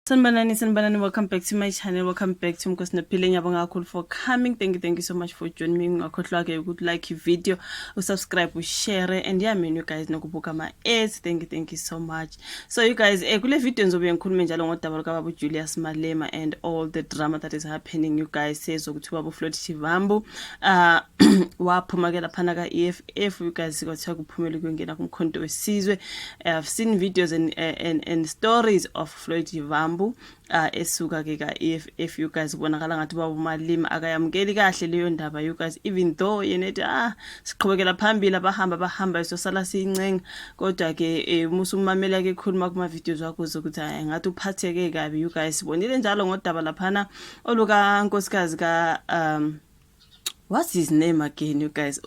Sanbanani, welcome back to my channel. Welcome back to Mkosinaphile. Ngiyabonga kakhulu for coming. Thank you so much for joining me. Ngakhohlwa ke ukuthi like video, subscribe, share, and yeah, man, you guys nokubuka ma ads. Thank you so much. So you guys, kule video ngizobe ngikhuluma njalo ngodaba lukaBaba Julius Malema and all the drama that is happening. You guys says ukuthi uBaba Floyd Shivambu waphuma ke laphana ka EFF. You guys kwathiwa kuphumela ukungena kumkhonto wesizwe. I've seen videos and stories of Floyd Shivambu esuka ke ka EFF. You guys kubonakala ngathi Baba Malema akayamkeli kahle leyo ndaba. You guys, even though yenethi siqhubekela phambili bahamba isosala siyincenga, kodwa ke musumamela ke khuluma kuma videos wakho zokuthi ngathi uphatheke kabi. You guys sibonile njalo ngodaba laphana oluka nkosikazi ka what's his name again, you guys?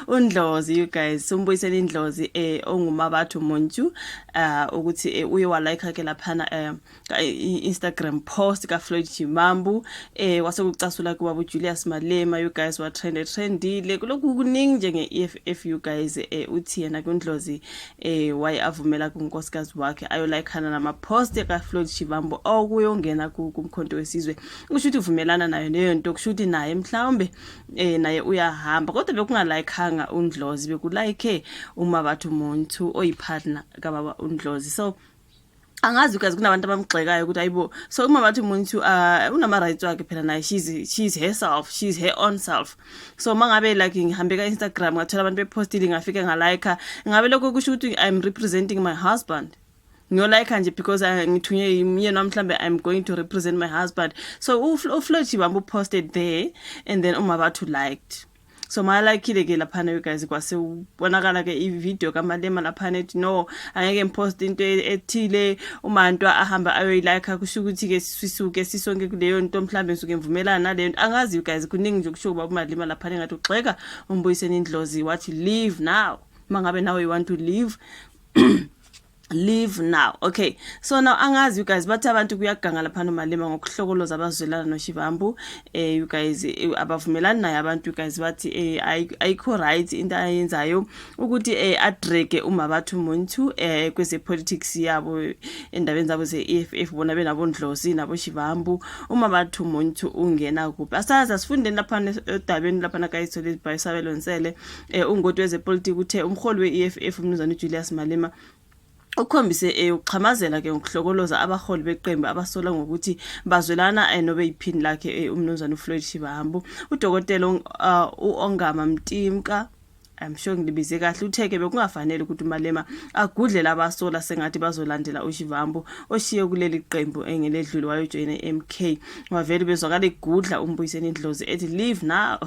Undlozi, you guys. Sombuyisela Indlozi ongumabathu Monju ukuthi uye wa like ke laphana Instagram post ka Floyd Shivambu wase kucasula kuBaba Julius Malema. You guys wa trendile kulokhu kuningi njenge EFF. You guys uthi yena kuNdlozi waye avumela kunkosikazi wakhe ayo likeana nama post ka Floyd Shivambu okuyongena kumkhonto wesizwe. Kusho ukuthi uvumelana nayo leyo nto, kusho ukuthi naye mhlawumbe naye uyahamba, kodwa bekungalikanga uNdlozi, bekulike umabathu Muntu oyipartner kaBaba uNdlozi. So angazi ukazi kunabantu abamgxekayo ukuthi ayibo, so umabathu Muntu unama rights wakhe phela naye, she's herself, she's her own self. So mangabe like ngihambe ka Instagram ngathola abantu bepostile ngafike ngalike, ngabe lokho kusho ukuthi I'm representing my husband. Like nje because ngithunye yena mhlambe I'm going to represent my husband. So uFloyd Shivambu posted there and then umabathu liked. So my like ke laphana you guys kwase ubonakala ke i-video kaMalema laphana ethi no angeke ngipost into ethile uMantu ahamba ayoyilike, kusho ukuthi ke sisuke sisonke kuleyo nto mhlambe ngisuke ngivumelana nale nto. Angazi you guys kuningi nje kusho uBaba Malema laphana ngathi uxeka umbuyiseni Indlozi wathi leave now. Mangabe now you want to leave leave now. Okay, so now angazi you guys bathi abantu kuyaganga laphana uMalema ngokuhlokoloza abazwelana noShivambu. You guys abavumelani naye abantu. You guys bathi ayikho right into ayenzayo ukuthi adrege umabathu Muntu kweze politics yabo endabeni zabo ze EFF, bona benabo Ndlozi nabo Shivambu. Umabathu Muntu ungena kuphi asazi asifundeni laphana edabeni laphana kayithole bayisabelo nsele ungoti weze politics uthe umholi we-EFF umnumzana Julius Malema ukhombise uqhamazela ke ngokuhlokoloza abaholi beqembu abasola ngokuthi bazwelana nobe iphini lakhe umnumzana uFloyd Shivambu. Udokotela uOngama Mtimka, I'm sure ngilibize kahle, utheke bekungafanele ukuthi uMalema agudlela abasola sengathi bazolandela uShivambu oshiye kuleli qembu engeledlule wayojoyina MK. Wavele bezwakala igudla umbuyiseni Indlozi ethi leave now.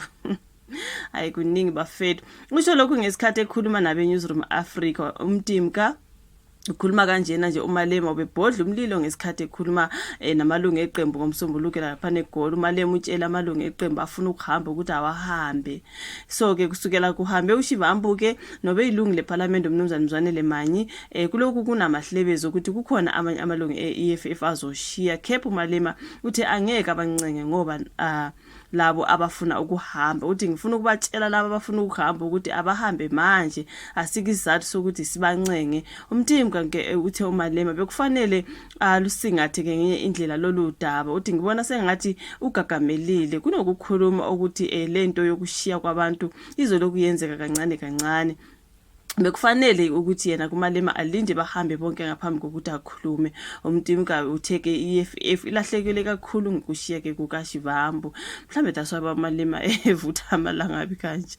Ayikuningi bafethu. Usho lokhu ngesikhathi ekhuluma nabe Newsroom Africa. Umtimka ukhuluma kanjena nje uMalema ubebhodla umlilo ngesikhathi ekhuluma namalungu eqembu ngomsombuluko lapha eGoli. uMalema utshela amalungu eqembu afuna ukuhamba ukuthi awahambe. So ke kusukela kuhambe uShivambu ke nobe ilungu leParliament umnumzana Mzwanele Manyi kulokhu kunamahlebezi ukuthi kukhona amanye amalungu eEFF azoshiya. Kepha uMalema uthi angeke abancenge ngoba labo abafuna ukuhamba, uthi ngifuna ukubatshela labo abafuna ukuhamba ukuthi abahambe manje, asikizathu sokuthi sibancenge. Umtimka ke uthe uMalema bekufanele lusingathe ke ngenye indlela lolu daba. Uthi ngibona sengathi ugagamelile kunokukhuluma ukuthi lento yokushiya kwabantu izoloku yenzeka kancane. Bekufanele ukuthi yena kuMalema alinde bahambe bonke ngaphambi kokuthi akhulume. Umtimka utheke EFF ilahlekele kakhulu ngokushiya ke kukaShivambu. Mhlambe daswa baMalema evutha amalanga kanje.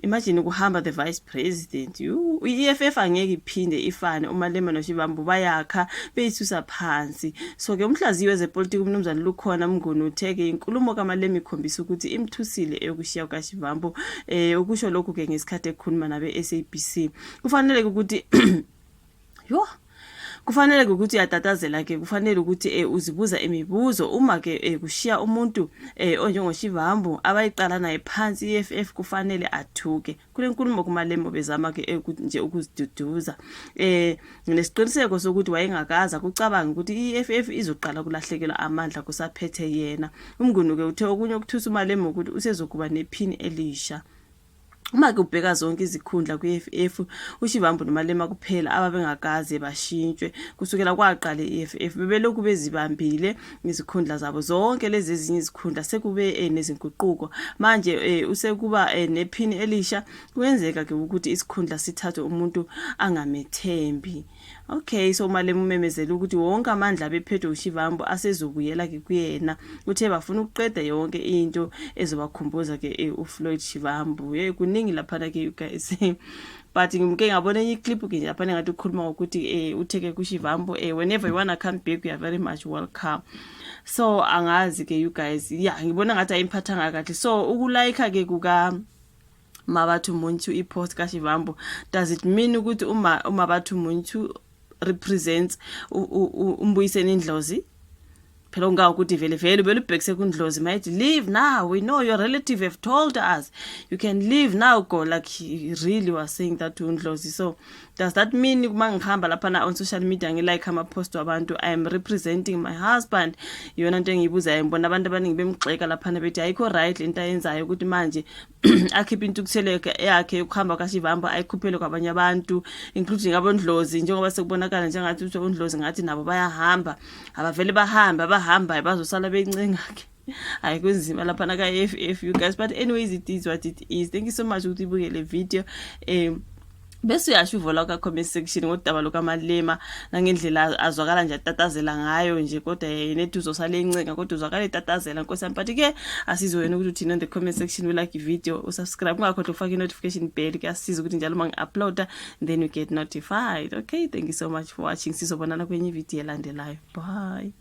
Imagine ukuhamba the vice president. I-EFF angeke iphinde ifane. uMalema noShivambu bayakha beyisusa phansi. So ke umhlaziyi wezepolitiki umnumzana Lukhona Mnguni utheke inkulumo kaMalema ikhombisa ukuthi imthusile eyokushiya kukaShivambu. Ukusho lokhu ke ngesikhathi ekhuluma nabe SABC. Kufanele ukuthi kufanele ukuthi uyatatazela ke, kufanele ukuthi uzibuza imibuzo uma ke kushiya umuntu onjengoShivambu abayiqala naye phansi. EFF kufanele athuke. Kule nkulumo kuMalema bezama ke nje ukuziduduza nesiqiniseko sokuthi wayengakaza kucabanga ukuthi iEFF izoqala kulahlekelwa amandla kusaphethe yena. Umnguni ke uthe okunye ukuthusa uMalema ukuthi usezokuba nephini elisha. uma ke ubheka zonke izikhundla kwi-EFF uShivambu noMalema kuphela ababengakaze bashintshwe kusukela kwaqala i-EFF bebelokhu bezibambile izikhundla zabo zonke lezi ezinye izikhundla sekube nezinguquko manje usekuba nephini elisha kwenzeka ke ukuthi isikhundla sithathwe umuntu angamethembi. Okay, so Malema umemezela ukuthi wonke amandla bephethe uShivambu asezobuyela ke kuyena uthe bafuna ukuqeda yonke into ezobakhumbuza ke uFloyd Shivambu kuningi lapha ke you guys but ngimke ngabona enye clip ke lapha ngathi ukhuluma ukuthi utheke kuShivambu whenever you wanna come back you are very much welcome. So angazi ke you guys ngibona ngathi ayimphathanga kahle. So ukulike ke kuka Mabatho Muntu ipost kaShivambu, does it mean ukuthi uMabatho Muntu represents uMbuyiseni Ndlozi? Phela unga ukuthi vele belubhekise kuNdlozi might leave now, we know your relative have told us you can leave now, go, like he really was saying that to Ndlozi. So does that mean uma ngihamba lapha na on social media ngilike ama post wabantu I am representing my husband? Yona into engiyibuzayo ngibona abantu abaningi bemgxeka lapha na bethi ayikho right lento ayenzayo ukuthi manje akhipha intukutheleke yakhe ukuhamba kaShivambu ayikhuphele kwabanye abantu including abondlozi njengoba sekubonakala njengathi uNdlozi ngathi nabo bayahamba abavele bahamba bazosala bencenga ke ayikunzima lapha na ka-EFF you guys, but anyways it is what it is. Thank you so much ukuthi ibukele video bese uyasho uvola ka comment section ngodaba lokaMalema nangendlela azwakala nje atatazela ngayo nje kodwa yena uzosala encenga kodwa uzwakala etatazela Nkosi yami. But ke asizwena ukuthi uthina in the comment section we like video usubscribe ungakhohlwa ufake notification bell kuyasiza ukuthi njalo mangi-uploada then you get notified. Okay, thank you so much for watching. Sizobonana kwenye video elandelayo. Bye.